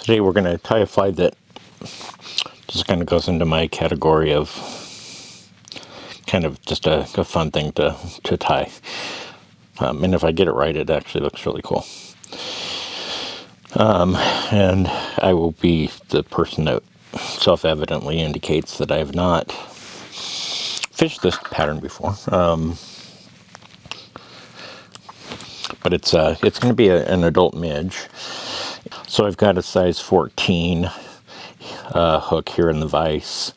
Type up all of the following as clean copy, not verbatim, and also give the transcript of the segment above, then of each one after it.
Today we're going to tie a fly that just kind of goes into my category of kind of just a fun thing to tie. And if I get it right, it actually looks really cool. And I will be the person that self-evidently indicates that I have not fished this pattern before. But it's going to be an adult midge. So I've got a size 14 hook here in the vise,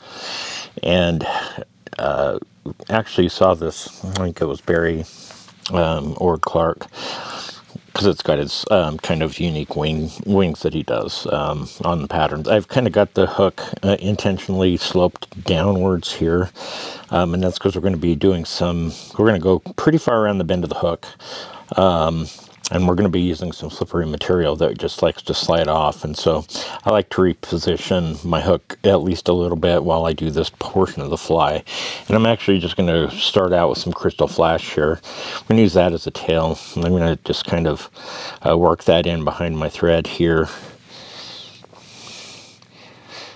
and actually saw this, I think it was Barry or Clark, because it's got its kind of unique wings that he does on the patterns. I've kind of got the hook intentionally sloped downwards here, and that's because we're going to be doing we're going to go pretty far around the bend of the hook, and we're going to be using some slippery material that just likes to slide off. And so I like to reposition my hook at least a little bit while I do this portion of the fly. And I'm actually just going to start out with some crystal flash here. I'm going to use that as a tail. I'm going to just kind of work that in behind my thread here,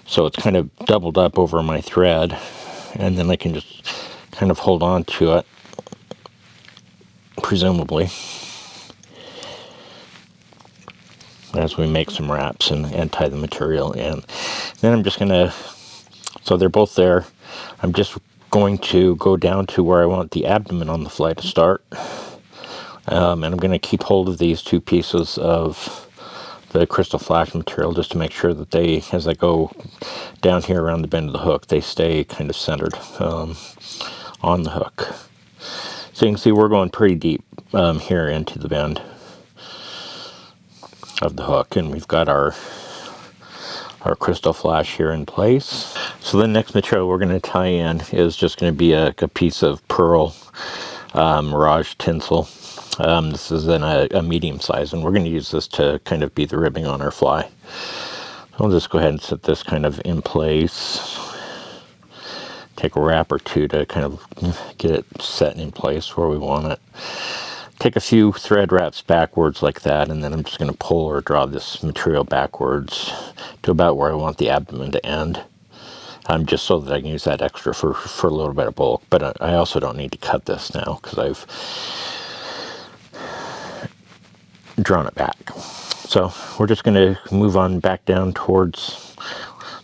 so it's kind of doubled up over my thread, and then I can just kind of hold on to it, presumably, as we make some wraps and tie the material in. Then I'm just going to, so they're both there, I'm just going to go down to where I want the abdomen on the fly to start. And I'm going to keep hold of these two pieces of the crystal flash material just to make sure that they, as I go down here around the bend of the hook, they stay kind of centered on the hook. So you can see we're going pretty deep here into the bend of the hook, and we've got our crystal flash here in place. So the next material we're going to tie in is just going to be a piece of pearl mirage tinsel. This is in a medium size, and we're going to use this to kind of be the ribbing on our fly. I'll just go ahead and set this kind of in place. Take a wrap or two to kind of get it set in place where we want it. Take a few thread wraps backwards like that, and then I'm just going to pull or draw this material backwards to about where I want the abdomen to end. Just so that I can use that extra for a little bit of bulk. But I also don't need to cut this now because I've drawn it back. So we're just going to move on back down towards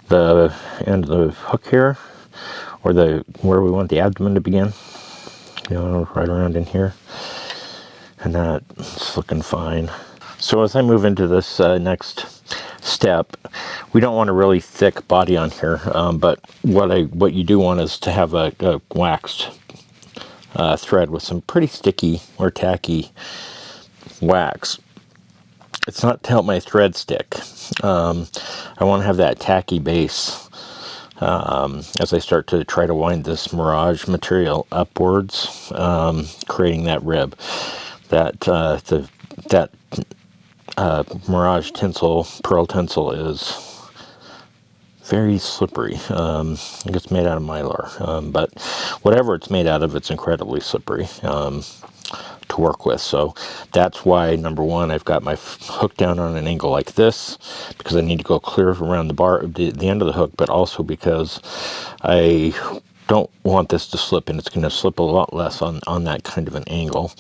the end of the hook here, or where we want the abdomen to begin. Right around in here. And that's looking fine. So as I move into this next step, we don't want a really thick body on here, but what you do want is to have a waxed thread with some pretty sticky or tacky wax. It's not to help my thread stick. I want to have that tacky base as I start to try to wind this mirage material upwards, creating that rib. That mirage tinsel, pearl tinsel, is very slippery. I think it's made out of mylar, but whatever it's made out of, it's incredibly slippery to work with. So that's why, number one, I've got my hook down on an angle like this, because I need to go clear around the end of the hook, but also because I don't want this to slip, and it's going to slip a lot less on that kind of an angle.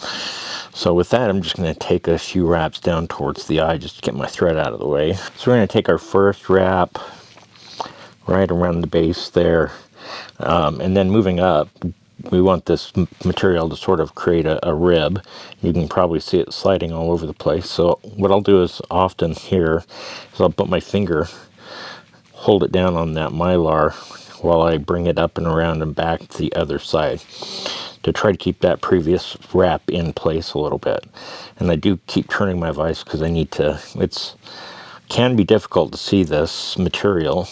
So with that, I'm just going to take a few wraps down towards the eye just to get my thread out of the way. So we're going to take our first wrap right around the base there, and then moving up, we want this material to sort of create a rib. You can probably see it sliding all over the place. So what I'll do is often here is I'll put my finger, hold it down on that mylar while I bring it up and around and back to the other side, to try to keep that previous wrap in place a little bit. And I do keep turning my vise because I need to, can be difficult to see this material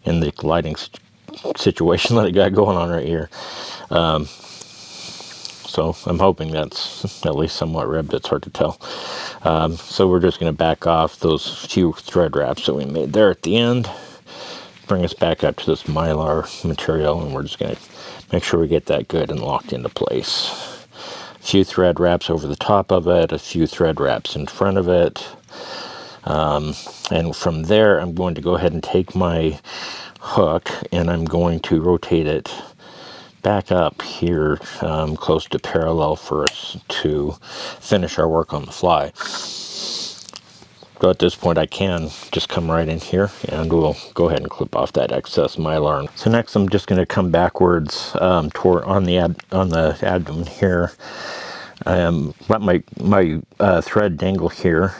in the lighting situation that I got going on right here. So I'm hoping that's at least somewhat ribbed. It's hard to tell. So we're just going to back off those few thread wraps that we made there at the end. Bring us back up to this mylar material, and we're just going to make sure we get that good and locked into place. few thread wraps over the top of it, a few thread wraps in front of it. And from there, I'm going to go ahead and take my hook and I'm going to rotate it back up here close to parallel for us to finish our work on the fly. So at this point I can just come right in here and we'll go ahead and clip off that excess mylar. So next I'm just going to come backwards toward on the abdomen here. Let my thread dangle here,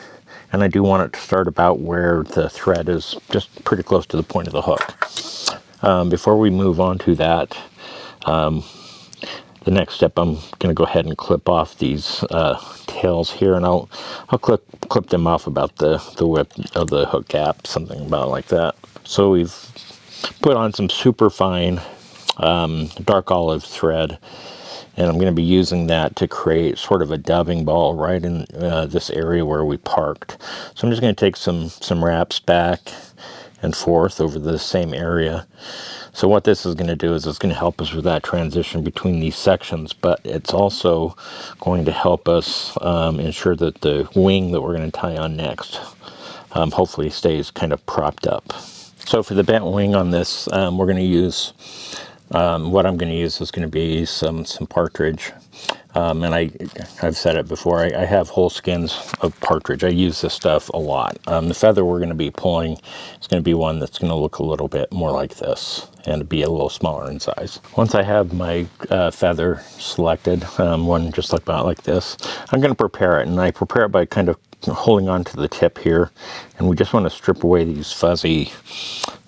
and I do want it to start about where the thread is, just pretty close to the point of the hook. Before we move on to that, the next step, I'm going to go ahead and clip off these tails here, and I'll clip them off about the width of the hook cap, something about like that. So we've put on some super fine dark olive thread, and I'm going to be using that to create sort of a dubbing ball right in this area where we parked. So I'm just going to take some wraps back and forth over the same area. So what this is going to do is it's going to help us with that transition between these sections, but it's also going to help us ensure that the wing that we're going to tie on next hopefully stays kind of propped up. So for the bent wing on this, we're going to use, what I'm going to use is going to be some partridge. And I've said it before, I have whole skins of partridge. I use this stuff a lot. The feather we're going to be pulling is going to be one that's going to look a little bit more like this and be a little smaller in size. Once I have my feather selected, one just about like this, I'm going to prepare it. And I prepare it by kind of holding on to the tip here. And we just want to strip away these fuzzy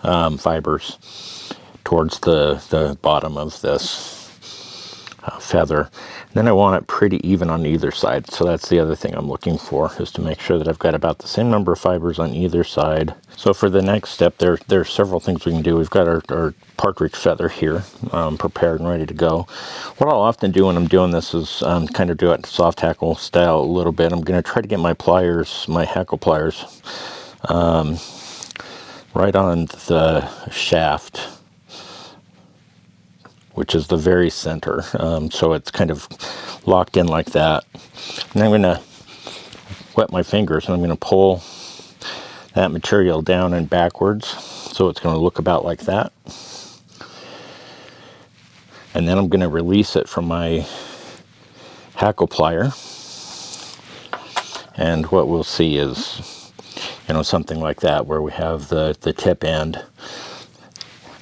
fibers towards the bottom of this feather. Then I want it pretty even on either side. So that's the other thing I'm looking for, is to make sure that I've got about the same number of fibers on either side. So for the next step, there's several things we can do. We've got our partridge feather here, prepared and ready to go. What I'll often do when I'm doing this is kind of do it soft hackle style a little bit. I'm going to try to get my pliers, my hackle pliers, right on the shaft, which is the very center. So it's kind of locked in like that. And I'm gonna wet my fingers and I'm gonna pull that material down and backwards. So it's gonna look about like that. And then I'm gonna release it from my hackle plier. And what we'll see is, something like that, where we have the tip end.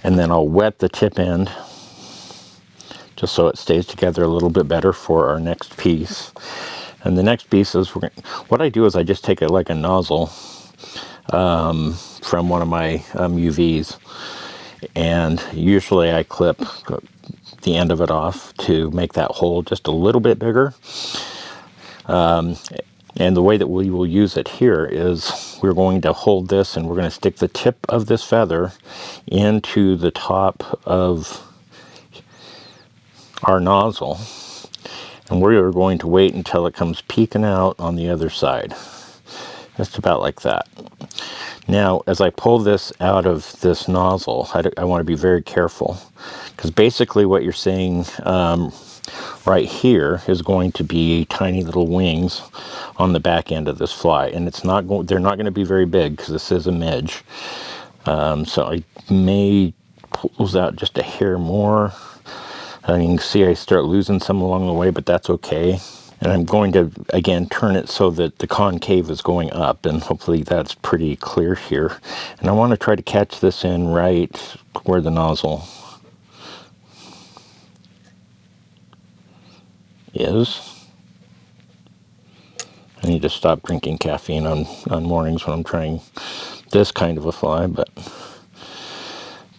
And then I'll wet the tip end just so it stays together a little bit better for our next piece. And the next piece is, what I do is I just take it like a nozzle from one of my UVs, and usually I clip the end of it off to make that hole just a little bit bigger. And the way that we will use it here is we're going to hold this and we're going to stick the tip of this feather into the top of our nozzle, and we are going to wait until it comes peeking out on the other side, just about like that. Now as I pull this out of this nozzle, I want to be very careful, because basically what you're seeing right here is going to be tiny little wings on the back end of this fly, and they're not going to be very big because this is a midge. So I may pull those out just a hair more. And you can see I start losing some along the way, but that's okay. And I'm going to, again, turn it so that the concave is going up, and hopefully that's pretty clear here. And I want to try to catch this in right where the nozzle is. I need to stop drinking caffeine on mornings when I'm trying this kind of a fly, but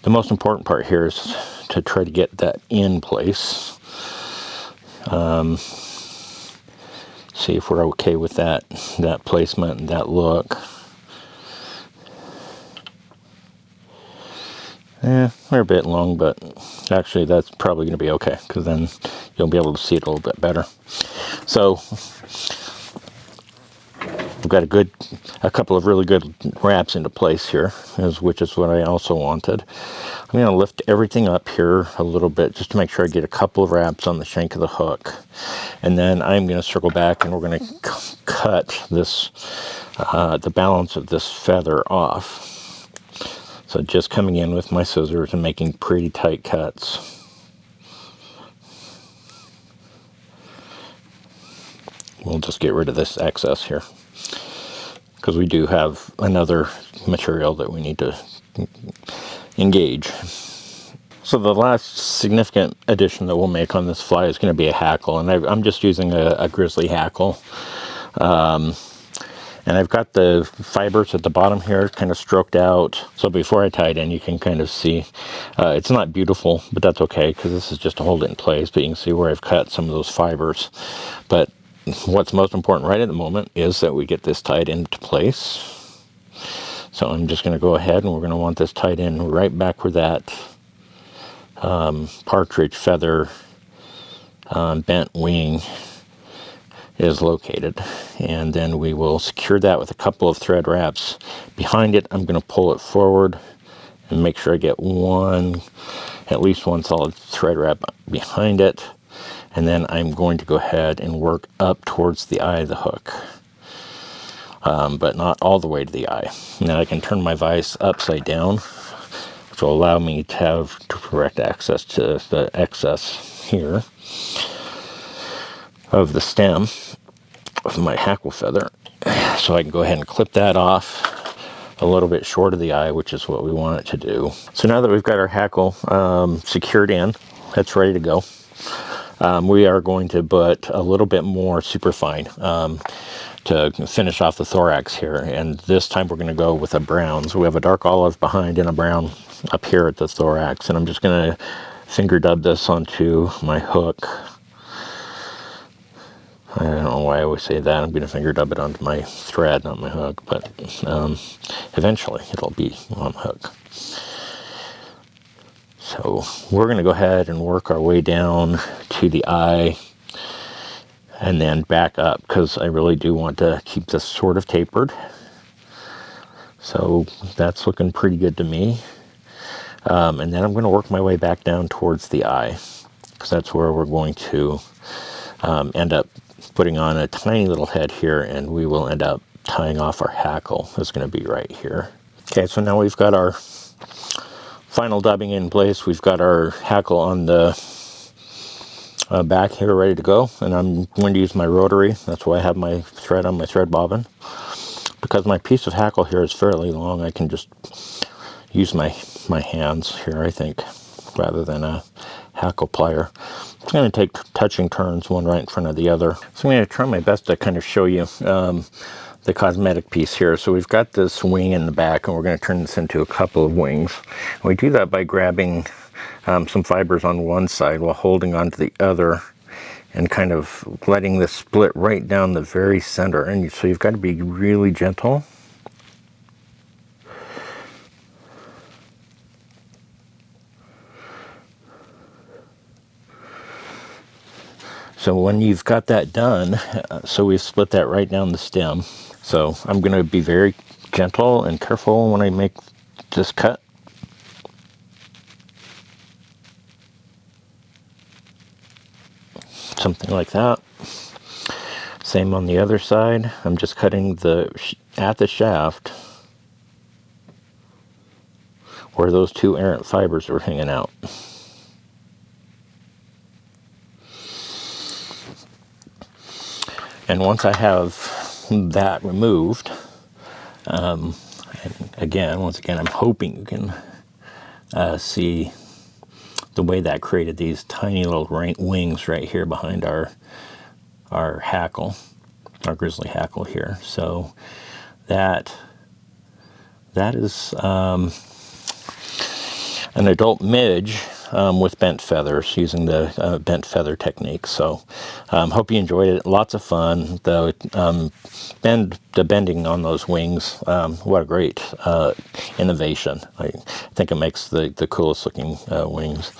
the most important part here is to try to get that in place. See if we're okay with that placement and that look. We're a bit long, but actually that's probably going to be okay, because then you'll be able to see it a little bit better. So I've got a couple of really good wraps into place here, which is what I also wanted. I'm going to lift everything up here a little bit just to make sure I get a couple of wraps on the shank of the hook. And then I'm going to circle back and we're going to cut this, the balance of this feather off. So just coming in with my scissors and making pretty tight cuts. We'll just get rid of this excess here, because we do have another material that we need to engage. So the last significant addition that we'll make on this fly is going to be a hackle, and I'm just using a Grizzly hackle. And I've got the fibers at the bottom here kind of stroked out. So before I tie it in, you can kind of see, it's not beautiful, but that's okay, because this is just to hold it in place. But you can see where I've cut some of those fibers. But what's most important right at the moment is that we get this tied into place. So I'm just going to go ahead and we're going to want this tied in right back where that partridge feather bent wing is located, and then we will secure that with a couple of thread wraps behind it. I'm going to pull it forward and make sure I get at least one solid thread wrap behind it, and then I'm going to go ahead and work up towards the eye of the hook, but not all the way to the eye. Now I can turn my vise upside down, which will allow me to have direct access to the excess here of the stem of my hackle feather. So I can go ahead and clip that off a little bit short of the eye, which is what we want it to do. So now that we've got our hackle secured in, that's ready to go. We are going to put a little bit more superfine to finish off the thorax here, and this time we're going to go with a brown. So we have a dark olive behind and a brown up here at the thorax, and I'm just going to finger dub this onto my hook. I don't know why I always say that. I'm going to finger dub it onto my thread, not my hook, but eventually it'll be on the hook. So we're going to go ahead and work our way down to the eye and then back up, because I really do want to keep this sort of tapered. So that's looking pretty good to me. And then I'm going to work my way back down towards the eye, because that's where we're going to end up putting on a tiny little head here, and we will end up tying off our hackle. It's going to be right here. Okay, so now we've got our final dubbing in place. We've got our hackle on the back here ready to go, and I'm going to use my rotary. That's why I have my thread on my thread bobbin. Because my piece of hackle here is fairly long, I can just use my hands here, I think, rather than a hackle plier. It's going to take touching turns, one right in front of the other. So I'm going to try my best to kind of show you the cosmetic piece here. So we've got this wing in the back, and we're going to turn this into a couple of wings. And we do that by grabbing some fibers on one side while holding onto the other, and kind of letting this split right down the very center. And so you've got to be really gentle. So when you've got that done, so we've split that right down the stem. So I'm going to be very gentle and careful when I make this cut. Something like that. Same on the other side. I'm just cutting at the shaft where those two errant fibers are hanging out. And once I have that removed, and once again, I'm hoping you can see the way that created these tiny little wings right here behind our hackle, our Grizzly hackle here. So that is an adult midge with bent feathers, using the bent feather technique. So hope you enjoyed it. Lots of fun. The bending on those wings, what a great innovation. I think it makes the coolest looking wings.